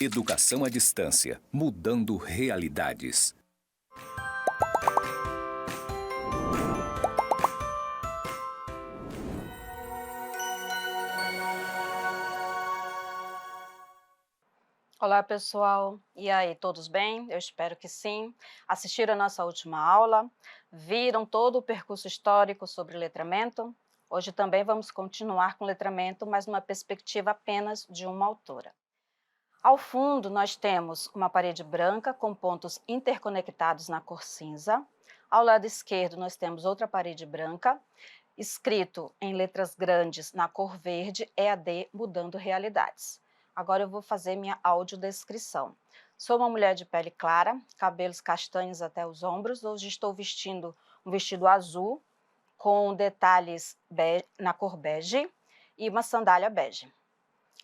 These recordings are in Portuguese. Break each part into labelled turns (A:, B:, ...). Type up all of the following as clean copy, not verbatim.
A: Educação à distância, mudando realidades.
B: Olá, pessoal. E aí, todos bem? Eu espero que sim. Assistiram a nossa última aula? Viram todo o percurso histórico sobre letramento? Hoje também vamos continuar com letramento, mas numa perspectiva apenas de uma autora. Ao fundo, nós temos uma parede branca com pontos interconectados na cor cinza. Ao lado esquerdo, nós temos outra parede branca, escrito em letras grandes na cor verde, EAD Mudando Realidades. Agora eu vou fazer minha audiodescrição. Sou uma mulher de pele clara, cabelos castanhos até os ombros. Hoje estou vestindo um vestido azul com detalhes na cor bege e uma sandália bege.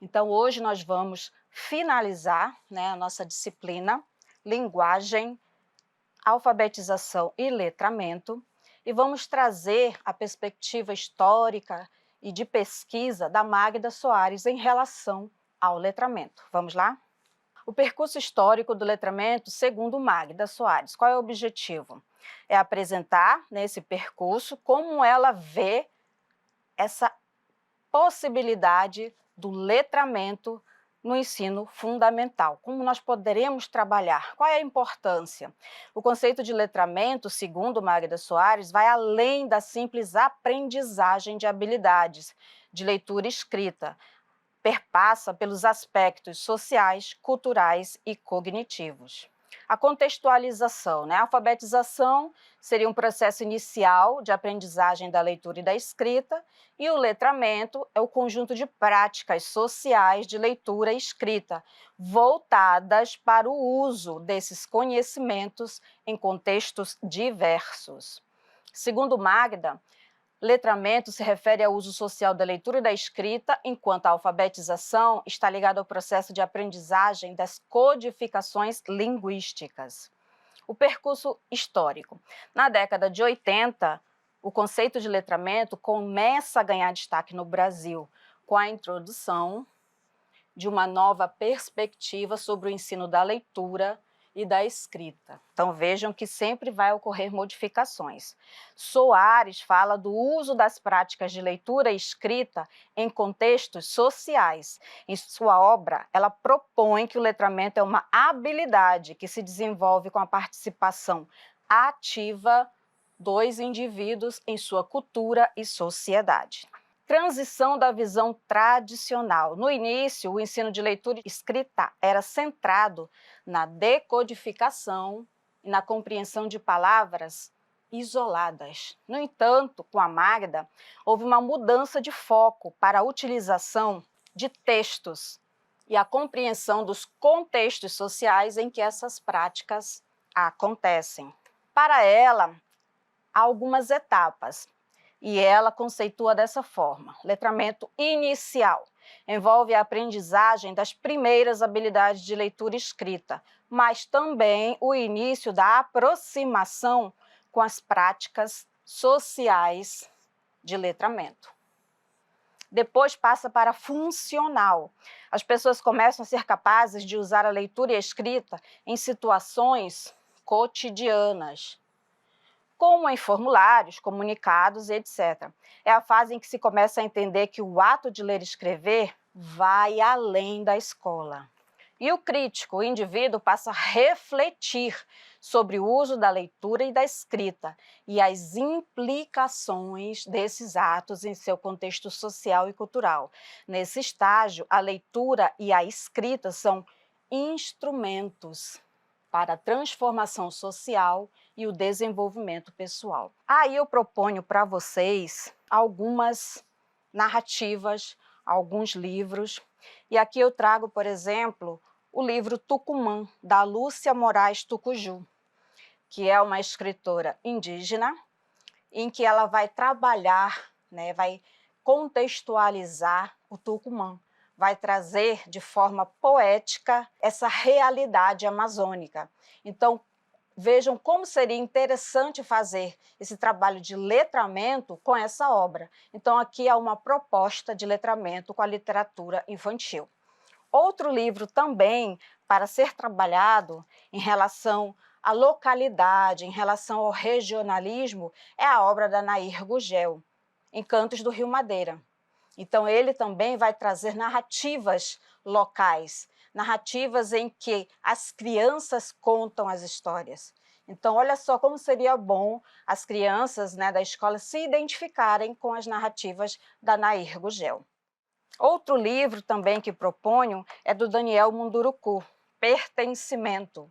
B: Então, hoje nós vamos finalizar, a nossa disciplina Linguagem, Alfabetização e Letramento, e vamos trazer a perspectiva histórica e de pesquisa da Magda Soares em relação ao letramento. Vamos lá? O percurso histórico do letramento, segundo Magda Soares. Qual é o objetivo? É apresentar nesse percurso como ela vê essa possibilidade do letramento no ensino fundamental. Como nós poderemos trabalhar? Qual é a importância? O conceito de letramento, segundo Magda Soares, vai além da simples aprendizagem de habilidades de leitura e escrita, perpassa pelos aspectos sociais, culturais e cognitivos. A contextualização, A alfabetização seria um processo inicial de aprendizagem da leitura e da escrita, e o letramento é o conjunto de práticas sociais de leitura e escrita, voltadas para o uso desses conhecimentos em contextos diversos. Segundo Magda, letramento se refere ao uso social da leitura e da escrita, enquanto a alfabetização está ligada ao processo de aprendizagem das codificações linguísticas. O percurso histórico. Na década de 80, o conceito de letramento começa a ganhar destaque no Brasil, com a introdução de uma nova perspectiva sobre o ensino da leitura e da escrita. Então vejam que sempre vai ocorrer modificações. Soares fala do uso das práticas de leitura e escrita em contextos sociais. Em sua obra, ela propõe que o letramento é uma habilidade que se desenvolve com a participação ativa dos indivíduos em sua cultura e sociedade. Transição da visão tradicional. No início, o ensino de leitura e escrita era centrado na decodificação e na compreensão de palavras isoladas. No entanto, com a Magda, houve uma mudança de foco para a utilização de textos e a compreensão dos contextos sociais em que essas práticas acontecem. Para ela, há algumas etapas. E ela conceitua dessa forma: letramento inicial envolve a aprendizagem das primeiras habilidades de leitura e escrita, mas também o início da aproximação com as práticas sociais de letramento. Depois passa para funcional. As pessoas começam a ser capazes de usar a leitura e a escrita em situações cotidianas, como em formulários, comunicados, etc. É a fase em que se começa a entender que o ato de ler e escrever vai além da escola. E o crítico, o indivíduo, passa a refletir sobre o uso da leitura e da escrita e as implicações desses atos em seu contexto social e cultural. Nesse estágio, a leitura e a escrita são instrumentos para a transformação social e o desenvolvimento pessoal. Aí eu proponho para vocês algumas narrativas, alguns livros, e aqui eu trago, por exemplo, o livro Tucumã, da Lúcia Moraes Tucuju, que é uma escritora indígena, em que ela vai trabalhar, vai contextualizar o Tucumã, vai trazer de forma poética essa realidade amazônica. Então, vejam como seria interessante fazer esse trabalho de letramento com essa obra. Então, aqui há uma proposta de letramento com a literatura infantil. Outro livro também para ser trabalhado em relação à localidade, em relação ao regionalismo, é a obra da Nair Gugel, Encantos do Rio Madeira. Então, ele também vai trazer narrativas locais, narrativas em que as crianças contam as histórias. Então, olha só como seria bom as crianças, né, da escola se identificarem com as narrativas da Nair Gugel. Outro livro também que proponho é do Daniel Munduruku, Pertencimento.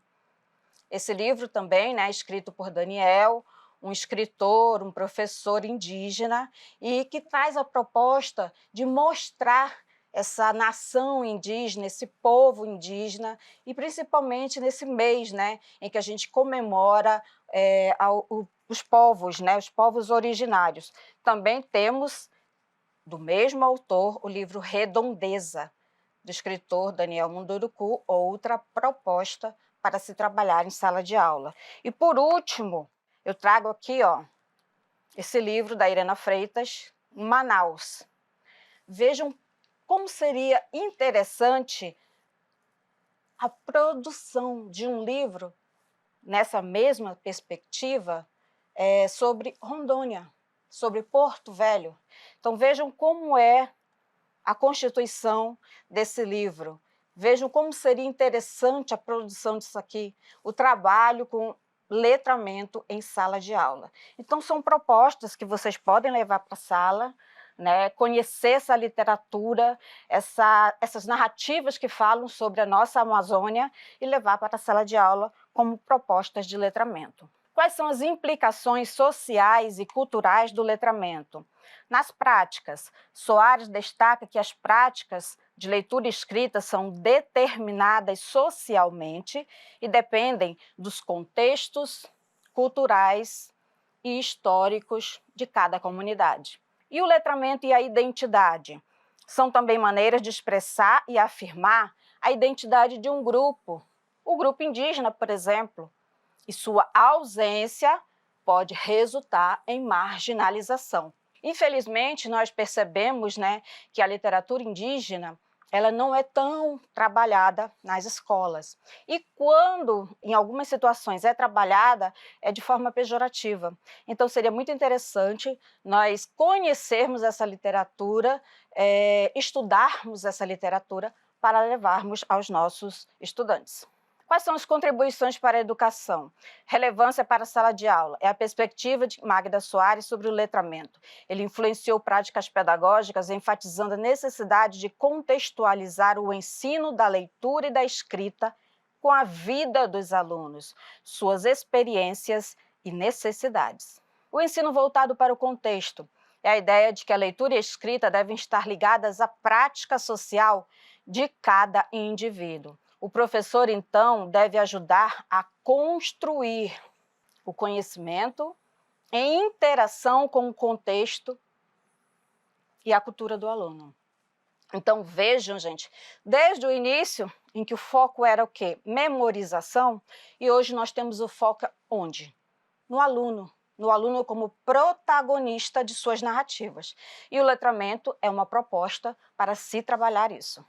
B: Esse livro também, né, escrito por Daniel, um escritor, um professor indígena, e que traz a proposta de mostrar essa nação indígena, esse povo indígena, e principalmente nesse mês, né, em que a gente comemora os povos, né, os povos originários. Também temos, do mesmo autor, o livro Redondeza, do escritor Daniel Munduruku, outra proposta para se trabalhar em sala de aula. E por último, eu trago aqui, esse livro da Irena Freitas, Manaus. Vejam como seria interessante a produção de um livro nessa mesma perspectiva sobre Rondônia, sobre Porto Velho. Então vejam como é a constituição desse livro. Vejam como seria interessante a produção disso aqui, o trabalho com letramento em sala de aula. Então, são propostas que vocês podem levar para a sala, né, conhecer essa literatura, essas narrativas que falam sobre a nossa Amazônia e levar para a sala de aula como propostas de letramento. Quais são as implicações sociais e culturais do letramento? Nas práticas, Soares destaca que as práticas de leitura e escrita são determinadas socialmente e dependem dos contextos culturais e históricos de cada comunidade. E o letramento e a identidade são também maneiras de expressar e afirmar a identidade de um grupo, o grupo indígena, por exemplo, e sua ausência pode resultar em marginalização. Infelizmente, nós percebemos, né, que a literatura indígena ela não é tão trabalhada nas escolas. E quando, em algumas situações, é trabalhada, é de forma pejorativa. Então, seria muito interessante nós conhecermos essa literatura, estudarmos essa literatura para levarmos aos nossos estudantes. Quais são as contribuições para a educação? Relevância para a sala de aula. É a perspectiva de Magda Soares sobre o letramento. Ele influenciou práticas pedagógicas, enfatizando a necessidade de contextualizar o ensino da leitura e da escrita com a vida dos alunos, suas experiências e necessidades. O ensino voltado para o contexto. É a ideia de que a leitura e a escrita devem estar ligadas à prática social de cada indivíduo. O professor, então, deve ajudar a construir o conhecimento em interação com o contexto e a cultura do aluno. Então, vejam, gente, desde o início, em que o foco era o quê? Memorização, e hoje nós temos o foco onde? No aluno como protagonista de suas narrativas. E o letramento é uma proposta para se trabalhar isso.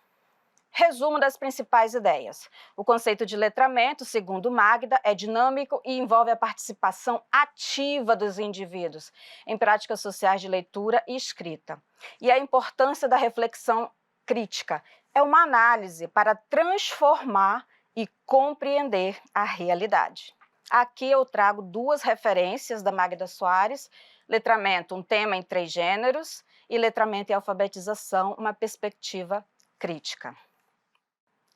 B: Resumo das principais ideias. O conceito de letramento, segundo Magda, é dinâmico e envolve a participação ativa dos indivíduos em práticas sociais de leitura e escrita. E a importância da reflexão crítica é uma análise para transformar e compreender a realidade. Aqui eu trago duas referências da Magda Soares: Letramento, um tema em 3 gêneros, e Letramento e alfabetização, uma perspectiva crítica.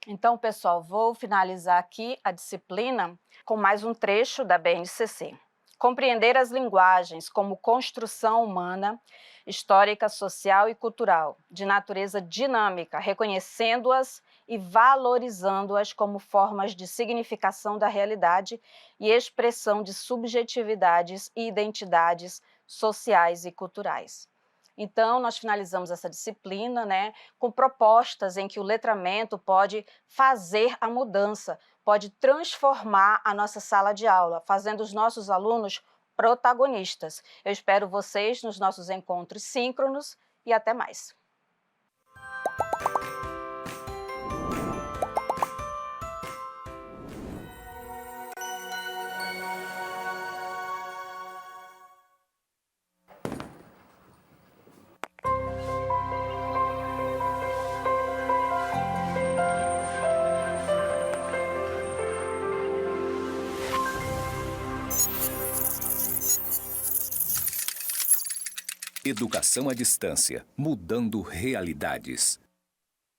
B: Então, pessoal, vou finalizar aqui a disciplina com mais um trecho da BNCC. Compreender as linguagens como construção humana, histórica, social e cultural, de natureza dinâmica, reconhecendo-as e valorizando-as como formas de significação da realidade e expressão de subjetividades e identidades sociais e culturais. Então, nós finalizamos essa disciplina, né, com propostas em que o letramento pode fazer a mudança, pode transformar a nossa sala de aula, fazendo os nossos alunos protagonistas. Eu espero vocês nos nossos encontros síncronos e até mais.
A: Educação à distância, mudando realidades.